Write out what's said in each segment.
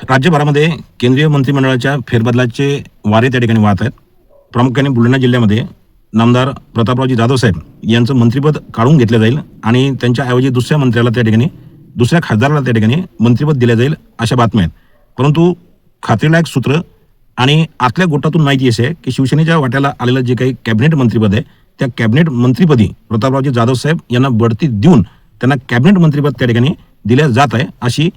राज्यभरामध्ये केंद्रीय मंत्रिमंडळाच्या फेरबदलाचे वारे त्या ठिकाणी वाहत आहेत. प्रामुख्याने बुलढाणा जिल्ह्यामध्ये नामदार प्रतापरावजी जाधव साहेब यांचं मंत्रिपद काढून घेतलं जाईल आणि त्यांच्याऐवजी दुसऱ्या मंत्र्याला त्या ठिकाणी दुसऱ्या खासदाराला त्या ठिकाणी मंत्रिपद दिलं जाईल अशा बातम्या आहेत. परंतु खात्रीलायक सूत्र आणि आतल्या गोटातून माहिती अशी आहे की शिवसेनेच्या वाट्याला आलेलं जे काही कॅबिनेट मंत्रिपद आहे त्या कॅबिनेट मंत्रिपदी प्रतापरावजी जाधव साहेब यांना बढती देऊन त्यांना कॅबिनेट मंत्रिपद त्या ठिकाणी दिल्या जात आहे अशी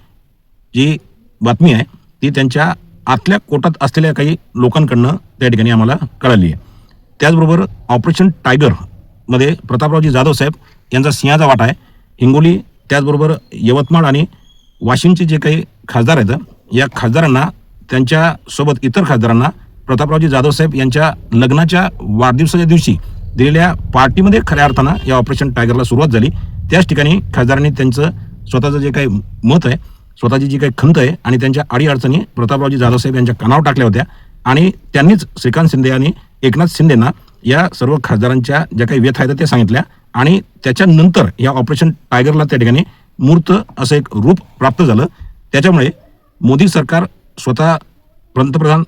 जी बातमी आहे ती त्यांच्या आतल्या कोटात असलेल्या काही लोकांकडनं त्या ठिकाणी आम्हाला कळाली आहे. त्याचबरोबर ऑपरेशन टायगर मध्ये प्रतापरावजी जाधव साहेब यांचा सिंहाचा वाटा आहे. हिंगोली त्याचबरोबर यवतमाळ आणि वाशिमचे जे काही खासदार आहेत या खासदारांना त्यांच्यासोबत इतर खासदारांना प्रतापरावजी जाधव साहेब यांच्या लग्नाच्या वाढदिवसाच्या दिवशी दिलेल्या पार्टीमध्ये खऱ्या अर्थानं या ऑपरेशन टायगरला सुरुवात झाली. त्याच ठिकाणी खासदारांनी त्यांचं स्वतःचं जे काही मत आहे स्वतःची जी काही खंत आहे आणि त्यांच्या अडीअडचणी प्रतापरावजी जाधव साहेब यांच्या कानावर टाकल्या होत्या आणि त्यांनीच श्रीकांत शिंदे आणि एकनाथ शिंदेंना या सर्व खासदारांच्या ज्या काही व्यथा आहेत त्या सांगितल्या आणि त्याच्यानंतर या ऑपरेशन टायगरला त्या ठिकाणी मूर्त असं एक रूप प्राप्त झालं. त्याच्यामुळे मोदी सरकार स्वतः पंतप्रधान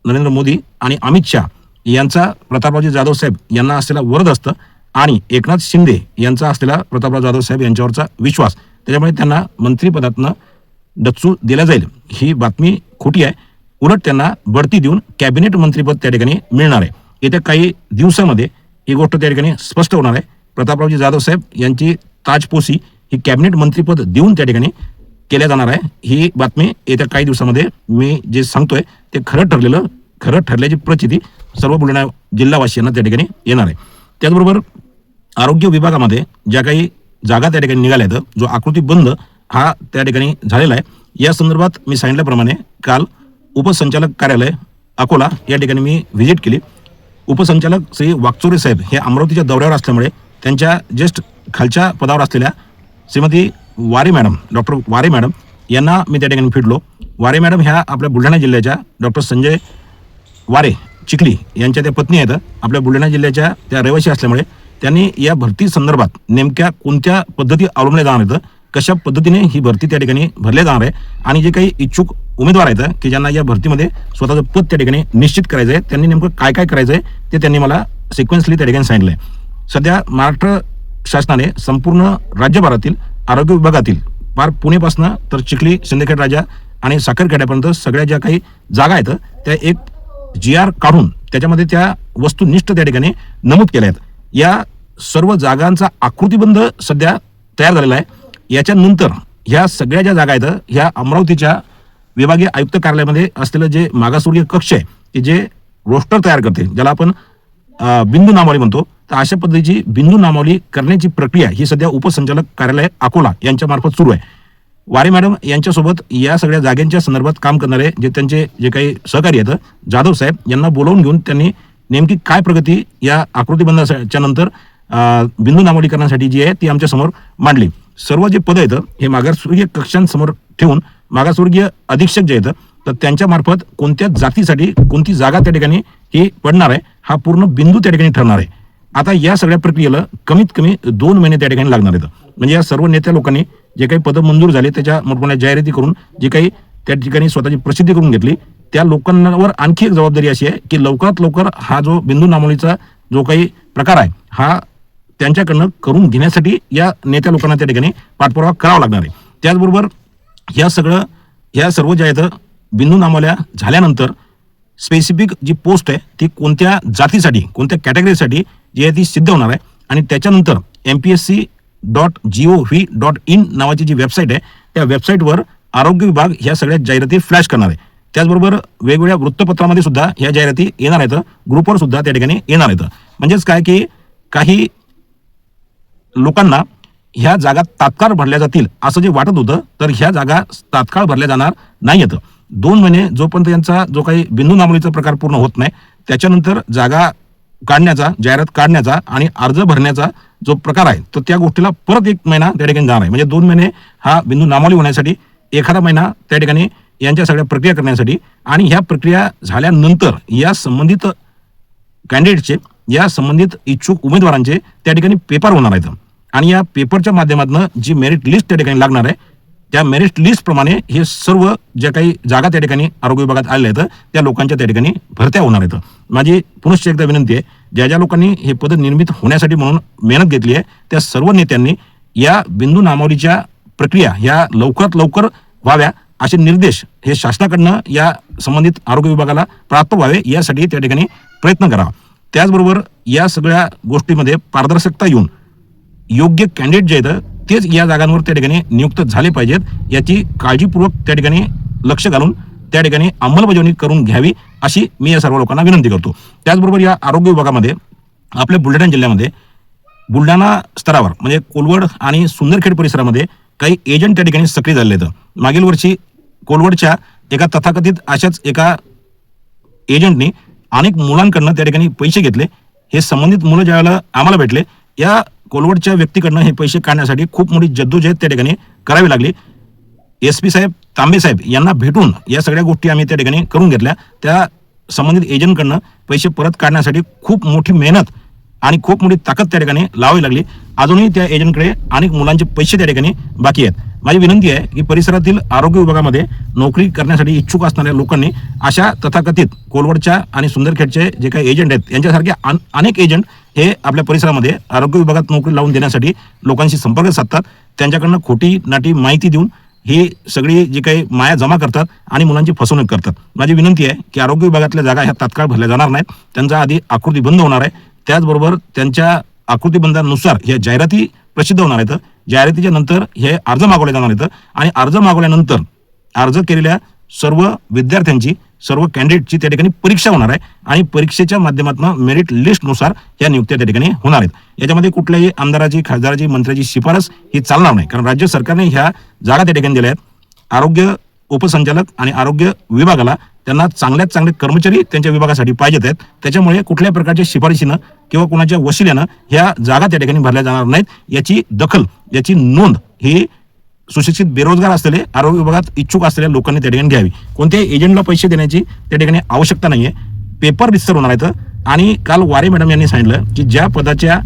नरेंद्र मोदी आणि अमित शाह यांचा प्रतापरावजी जाधव साहेब यांना असलेला वरदहस्त आणि एकनाथ शिंदे यांचा असलेला प्रतापराव जाधव साहेब यांच्यावरचा विश्वास त्याच्यामुळे त्यांना मंत्रिपदातनं डच्चू दिला जाईल ही बातमी खोटी आहे. उलट त्यांना बढती देऊन कॅबिनेट मंत्रिपद त्या ठिकाणी मिळणार आहे. येत्या काही दिवसामध्ये ही गोष्ट त्या ठिकाणी स्पष्ट होणार आहे. प्रतापरावजी जाधव साहेब यांची ताजपोशी ही कॅबिनेट मंत्रिपद देऊन त्या ठिकाणी केल्या जाणार आहे. ही बातमी येत्या काही दिवसामध्ये मी जे सांगतोय ते खरं ठरल्याची प्रचिती सर्व बुलढाणा जिल्हावासियांना त्या ठिकाणी येणार आहे. त्याचबरोबर आरोग्य विभागामध्ये ज्या काही जागा त्या ठिकाणी निघाल्या आहेत जो आकृतीबंध हा त्या ठिकाणी झालेला आहे. या संदर्भात मी सांगितल्याप्रमाणे काल उपसंचालक कार्यालय अकोला या ठिकाणी मी व्हिजिट केली. उपसंचालक श्री वाकचोरे साहेब हे अमरावतीच्या दौऱ्यावर असल्यामुळे त्यांच्या जस्ट खालच्या पदावर असलेल्या श्रीमती वारे मॅडम डॉक्टर वारे मॅडम यांना मी त्या ठिकाणी भेटलो. वारे मॅडम ह्या आपल्या बुलढाणा जिल्ह्याच्या डॉक्टर संजय वारे चिखली यांच्या त्या पत्नी आहेत. आपल्या बुलढाणा जिल्ह्याच्या त्या रहिवासी असल्यामुळे त्यांनी या भरती संदर्भात नेमक्या कोणत्या पद्धती अवलंबल्या जाणार आहेत कशा पद्धतीने ही भरती त्या ठिकाणी भरल्या जाणार आहे आणि जे काही इच्छुक उमेदवार आहेत की ज्यांना या भरतीमध्ये स्वतःचं पद त्या ठिकाणी निश्चित करायचं आहे त्यांनी नेमकं काय काय करायचं आहे ते त्यांनी मला सिक्वेन्सली त्या ठिकाणी सांगितलं आहे. सध्या महाराष्ट्र शासनाने संपूर्ण राज्यभरातील आरोग्य विभागातील फार पुणेपासनं तर चिखली सिंदखेड राजा आणि साखरखेड्यापर्यंत सगळ्या ज्या काही जागा आहेत त्या एक GR काढून त्याच्यामध्ये त्या वस्तुनिष्ठ त्या ठिकाणी नमूद केल्या आहेत. या सर्व जागांचा आकृतीबंध सध्या तयार झालेला आहे. याच्यानंतर ह्या सगळ्या ज्या जागा आहेत ह्या अमरावतीच्या विभागीय आयुक्त कार्यालयामध्ये असलेलं जे मागासवर्गीय कक्ष आहे की जे रोस्टर तयार करते ज्याला आपण बिंदू नामावली म्हणतो तर अशा पद्धतीची बिंदू नामावली करण्याची प्रक्रिया ही सध्या उपसंचालक कार्यालय अकोला यांच्या मार्फत सुरू आहे. वारे मॅडम यांच्यासोबत या सगळ्या जागांच्या संदर्भात काम करणारे जे त्यांचे जे काही सहकारी आहेत जाधव साहेब यांना बोलावून घेऊन त्यांनी नेमकी काय प्रगती या आकृतीबंधाच्या नंतर बिंदू नामावली करण्यासाठी जी आहे ती आमच्या समोर मांडली. सर्व जे पद आहेत हे मागासवर्गीय कक्षांसमोर ठेवून मागासवर्गीय अधीक्षक जे आहेत तर त्यांच्या मार्फत कोणत्या जातीसाठी कोणती जागा त्या ठिकाणी ही पडणार आहे हा पूर्ण बिंदू त्या ठिकाणी ठरणार आहे. आता या सगळ्या प्रक्रियेला कमीत कमी 2 महिने त्या ठिकाणी लागणार आहेत. म्हणजे या सर्व नेत्या लोकांनी जे काही पदं मंजूर झाले त्याच्या मोठमोठ्या जाहिराती करून जे काही त्या ठिकाणी स्वतःची प्रसिद्धी करून घेतली त्या लोकांवर आणखी एक जबाबदारी अशी आहे की लवकरात लवकर हा जो बिंदू नामावलीचा जो काही प्रकार आहे हा त्यांच्याकडनं करून घेण्यासाठी या नेत्या लोकांना त्या ठिकाणी पाठपुरावा करावा लागणार आहे. त्याचबरोबर ह्या सर्व ज्या आहेत बिंदू नामावल्या झाल्यानंतर स्पेसिफिक जी पोस्ट आहे ती कोणत्या जातीसाठी कोणत्या कॅटेगरीसाठी जी आहे ती सिद्ध होणार आहे आणि त्याच्यानंतर mpsc.gov.in नावाची जी वेबसाईट आहे त्या वेबसाईटवर आरोग्य विभाग ह्या सगळ्या जाहिराती फ्लॅश करणार आहे. त्याचबरोबर वेगवेगळ्या वृत्तपत्रामध्ये सुद्धा ह्या जाहिराती येणार आहेत ग्रुपवर सुद्धा त्या ठिकाणी येणार आहेत. म्हणजेच काय की काही लोकांना ह्या जागा तात्काळ भरल्या जातील असं जे वाटत होतं तर ह्या जागा तात्काळ भरल्या जाणार नाही आहेत. 2 महिने जोपर्यंत यांचा जो काही बिंदू नामावलीचा प्रकार पूर्ण होत नाही त्याच्यानंतर जागा काढण्याचा जाहिरात काढण्याचा आणि अर्ज भरण्याचा जो प्रकार आहे तर त्या गोष्टीला परत 1 महिना त्या ठिकाणी जाणार आहे. म्हणजे 2 महिने हा बिंदू नामावली होण्यासाठी एखादा महिना त्या ठिकाणी यांच्या सगळ्या प्रक्रिया करण्यासाठी आणि ह्या प्रक्रिया झाल्यानंतर या संबंधित कॅन्डिडेटचे या संबंधित इच्छुक उमेदवारांचे त्या ठिकाणी पेपर होणार आहेत आणि या पेपरच्या माध्यमातून जी मेरिट लिस्ट त्या ठिकाणी लागणार आहे त्या मेरिट लिस्ट प्रमाणे हे सर्व ज्या काही जागा त्या ठिकाणी आरोग्य विभागात आलेल्या आहेत त्या लोकांच्या त्या ठिकाणी भरत्या होणार आहेत. माझी पुनश्च एकदा विनंती आहे, ज्या ज्या लोकांनी हे पद निर्मित होण्यासाठी म्हणून मेहनत घेतली आहे त्या सर्व नेत्यांनी या बिंदू नामावलीच्या प्रक्रिया ह्या लवकरात लवकर व्हाव्या असे निर्देश हे शासनाकडनं या संबंधित आरोग्य विभागाला प्राप्त व्हावे यासाठी त्या ठिकाणी प्रयत्न करावा. त्याचबरोबर या सगळ्या गोष्टीमध्ये पारदर्शकता येऊन योग्य कॅन्डिडेट जे आहेत तेच या जागांवर त्या ठिकाणी नियुक्त झाले पाहिजेत याची काळजीपूर्वक त्या ठिकाणी लक्ष घालून त्या ठिकाणी अंमलबजावणी करून घ्यावी अशी मी या सर्व लोकांना विनंती करतो. त्याचबरोबर या आरोग्य विभागामध्ये आपल्या बुलढाणा जिल्ह्यामध्ये बुलढाणा स्तरावर म्हणजे कोलवड आणि सुंदरखेड परिसरामध्ये काही एजंट त्या ठिकाणी सक्रिय झालेले आहेत. मागील वर्षी कोलवडच्या एका तथाकथित अशाच एका एजंटनी अनेक मुलांकडनं त्या ठिकाणी पैसे घेतले. हे संबंधित मुलं ज्यावेळेला आम्हाला भेटले या कोलवडच्या व्यक्तीकडनं हे पैसे काढण्यासाठी खूप मोठी जद्दोजहद त्या ठिकाणी करावी लागली. SP साहेब तांबे साहेब यांना भेटून या सगळ्या गोष्टी आम्ही त्या ठिकाणी करून घेतल्या. त्या संबंधित एजंटकडनं पैसे परत काढण्यासाठी खूप मोठी मेहनत आणि खूप मोठी ताकद त्या ठिकाणी लावावी लागली. अजूनही त्या एजंटकडे अनेक मुलांचे पैसे त्या ठिकाणी बाकी आहेत. माझी विनंती आहे की परिसरातील आरोग्य विभागामध्ये नोकरी करण्यासाठी इच्छुक असणाऱ्या लोकांनी अशा तथाकथित कोलवडच्या आणि सुंदरखेडचे जे काही एजंट आहेत यांच्यासारखे अनेक एजंट हे आपल्या परिसरामध्ये आरोग्य विभागात नोकरी लावून देण्यासाठी लोकांशी संपर्क साधतात. त्यांच्याकडनं खोटी नाटी माहिती देऊन ही सगळी जी काही माया जमा करतात आणि मुलांची फसवणूक करतात. माझी विनंती आहे की आरोग्य विभागातल्या जागा ह्या तात्काळ भरल्या जाणार नाहीत. त्यांचा आधी आकृती बंद होणार आहे. त्याचबरोबर त्यांच्या आकृतीबंधानुसार ह्या जाहिराती प्रसिद्ध होणार आहेत. जाहिरातीच्या नंतर हे अर्ज मागवले जाणार आहेत आणि अर्ज मागवल्यानंतर अर्ज केलेल्या सर्व विद्यार्थ्यांची सर्व कॅन्डिडेटची त्या ठिकाणी परीक्षा होणार आहे आणि परीक्षेच्या माध्यमातून मेरिट लिस्टनुसार या नियुक्त्या त्या ठिकाणी होणार आहेत. याच्यामध्ये कुठल्याही आमदाराची खासदाराची मंत्र्याची शिफारस ही चालणार नाही, कारण राज्य सरकारने ह्या जागा त्या ठिकाणी दिल्या आहेत. आरोग्य उपसंचालक आणि आरोग्य विभागाला त्यांना चांगल्यात चांगले कर्मचारी त्यांच्या विभागासाठी पाहिजेत आहेत. त्याच्यामुळे कुठल्याही प्रकारच्या शिफारशीनं किंवा कुणाच्या वशिल्यानं ह्या जागा त्या ठिकाणी भरल्या जाणार नाहीत. याची दखल याची नोंद ही सुशिक्षित बेरोजगार असलेले आरोग्य विभागात इच्छुक असलेल्या लोकांनी त्या ठिकाणी घ्यावी. कोणत्याही एजंटला पैसे देण्याची त्या ठिकाणी आवश्यकता नाहीये. पेपर रिस्टर होणार आहेत आणि काल वारे मॅडम यांनी सांगितलं की ज्या पदाच्या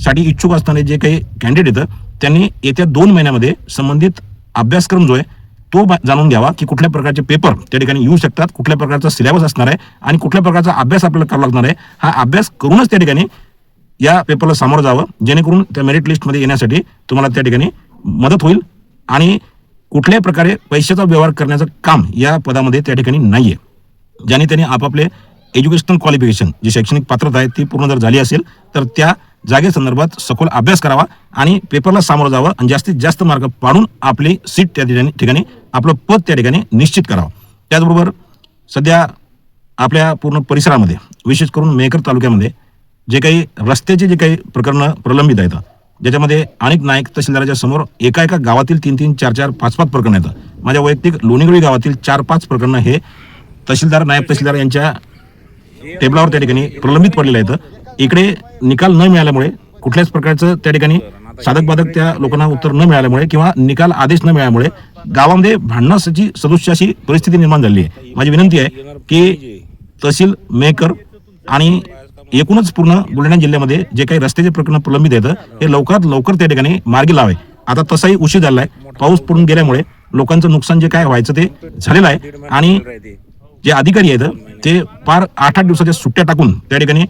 साठी इच्छुक असणारे जे काही कॅन्डिडेट आहेत त्यांनी येत्या 2 महिन्यामध्ये संबंधित अभ्यासक्रम जो आहे तो जाणून घ्यावा की कुठल्या प्रकारचे पेपर त्या ठिकाणी येऊ शकतात, कुठल्या प्रकारचा सिलेबस असणार आहे आणि कुठल्या प्रकारचा अभ्यास आपल्याला करावा लागणार आहे. हा अभ्यास करूनच त्या ठिकाणी या पेपरला सामोरं जावं, जेणेकरून त्या मेरिट लिस्टमध्ये येण्यासाठी तुम्हाला त्या ठिकाणी मदत होईल. आणि कुठल्याही प्रकारे पैशाचा व्यवहार करण्याचं काम या पदामध्ये त्या ठिकाणी नाहीये. ज्याने त्यांनी आपापले एज्युकेशनल क्वालिफिकेशन जी शैक्षणिक पात्रता आहे ती पूर्ण जर झाली असेल तर त्या जागेसंदर्भात सखोल अभ्यास करावा आणि पेपरला सामोरं जावं आणि जास्तीत जास्त मार्क पाडून आपली सीट त्या ठिकाणी आपलं पद त्या ठिकाणी निश्चित करावं. त्याचबरोबर सध्या आपल्या पूर्ण परिसरामध्ये विशेष करून मेहकर तालुक्यामध्ये जे काही रस्त्याचे जे काही प्रकरणं प्रलंबित आहेत ज्याच्यामध्ये अनेक नायक तहसीलदाराच्या समोर एका गावातील 3-3, 4-4, 5-5 प्रकरणं येतात. माझ्या वैयक्तिक लोणीगडी गावातील 4-5 प्रकरणं हे तहसीलदार नायब तहसीलदार यांच्या टेबलावर त्या ठिकाणी प्रलंबित पडलेले आहेत. इकडे निकाल न मिळाल्यामुळे कुठल्याच प्रकारचं त्या ठिकाणी साधक बाधक त्या लोकांना उत्तर न मिळाल्यामुळे किंवा निकाल आदेश न मिळाल्यामुळे गावामध्ये भांडणाची सदृश्य अशी परिस्थिती निर्माण झाली आहे. माझी विनंती आहे की तहसील मेहकर आणि एकूणच पूर्ण बुलढाणा जिल्ह्यामध्ये जे काही रस्त्याचे प्रकरण प्रलंबित आहेत हे लवकरात लवकर त्या ठिकाणी मार्गी लावे. आता तसाही उशीर झाला आहे. पाऊस पडून गेल्यामुळे लोकांचं नुकसान जे काय व्हायचं ते झालेलं आहे आणि जे अधिकारी आहेत ते पार 8-8 दिवसाच्या सुट्ट्या टाकून त्या ठिकाणी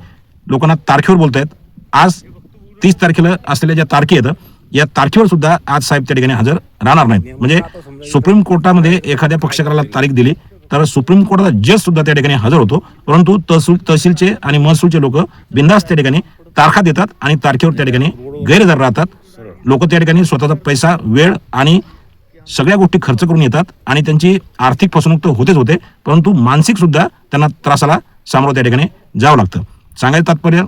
लोकांना तारखेवर बोलतायत. आज 30 तारखेला असलेल्या ज्या तारखे आहेत या तारखेवर सुद्धा आज साहेब त्या ठिकाणी हजर राहणार नाहीत. म्हणजे सुप्रीम कोर्टामध्ये एखाद्या पक्षकाराला तारीख दिली तर सुप्रीम कोर्टाचा जज सुद्धा त्या ठिकाणी हजर होतो, परंतु तहसीलचे आणि महसूलचे लोक बिनधास्त त्या ठिकाणी तारखा देतात आणि तारखेवर त्या ठिकाणी गैरहजर राहतात. लोक त्या ठिकाणी स्वतःचा पैसा वेळ आणि सगळ्या गोष्टी खर्च करून येतात आणि त्यांची आर्थिक फसवणूक तर होतेच होते, परंतु मानसिक सुद्धा त्यांना त्रासाला सामोरं त्या ठिकाणी जावं लागतं. सांगायचं तात्पर्य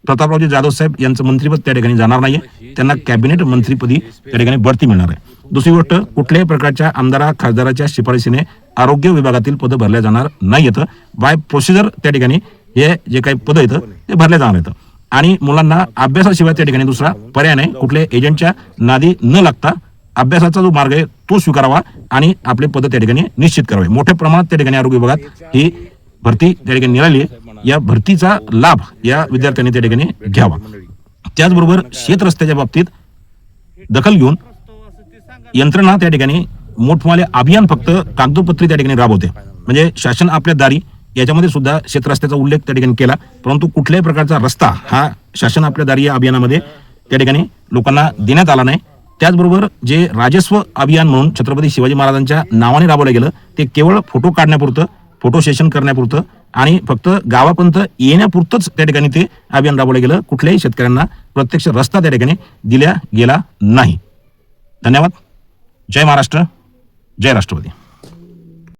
प्रतापरावजी जाधव साहेब यांचं मंत्रिपद त्या ठिकाणी जाणार नाहीये. त्यांना कॅबिनेट मंत्रीपदी त्या ठिकाणी बढती मिळणार आहे. दुसरी गोष्ट, कुठल्याही प्रकारच्या आमदारा खासदाराच्या शिफारशीने आरोग्य विभागातील पदं भरल्या जाणार नाहीत. बाय प्रोसिजर त्या ठिकाणी हे जे काही पदं आहेत ते भरले जाणार आहेत आणि मुलांना अभ्यासाशिवाय त्या ठिकाणी दुसरा पर्याय नाही. कुठल्याही एजंटच्या नादी न लागता अभ्यासाचा जो मार्ग आहे तो स्वीकारावा आणि आपले पद त्या ठिकाणी निश्चित करावे. मोठ्या प्रमाणात त्या ठिकाणी आरोग्य विभागात ही भरती त्या ठिकाणी निघाली आहे. या भरतीचा लाभ या विद्यार्थ्यांनी त्या ठिकाणी घ्यावा. त्याचबरोबर शेत रस्त्याच्या बाबतीत दखल घेऊन यंत्रणा त्या ठिकाणी मोठमोठे अभियान फक्त कागदोपत्री त्या ठिकाणी राबवते. म्हणजे शासन आपल्या दारी याच्यामध्ये सुद्धा शेतरस्त्याचा उल्लेख त्या ठिकाणी केला, परंतु कुठल्याही प्रकारचा रस्ता हा शासन आपल्या दारी या अभियानामध्ये त्या ठिकाणी लोकांना देण्यात आला नाही. त्याचबरोबर जे राजस्व अभियान म्हणून छत्रपती शिवाजी महाराजांच्या नावाने राबवलं गेलं ते केवळ फोटो काढण्यापुरतं, फोटो सेशन करण्यापुरतं आणि फक्त गावापर्यंत येण्यापुरतंच त्या ठिकाणी ते अभियान राबवलं गेलं. कुठल्याही शेतकऱ्यांना प्रत्यक्ष रस्ता त्या ठिकाणी दिला गेला नाही. धन्यवाद. जय महाराष्ट्र, जय राष्ट्रपती.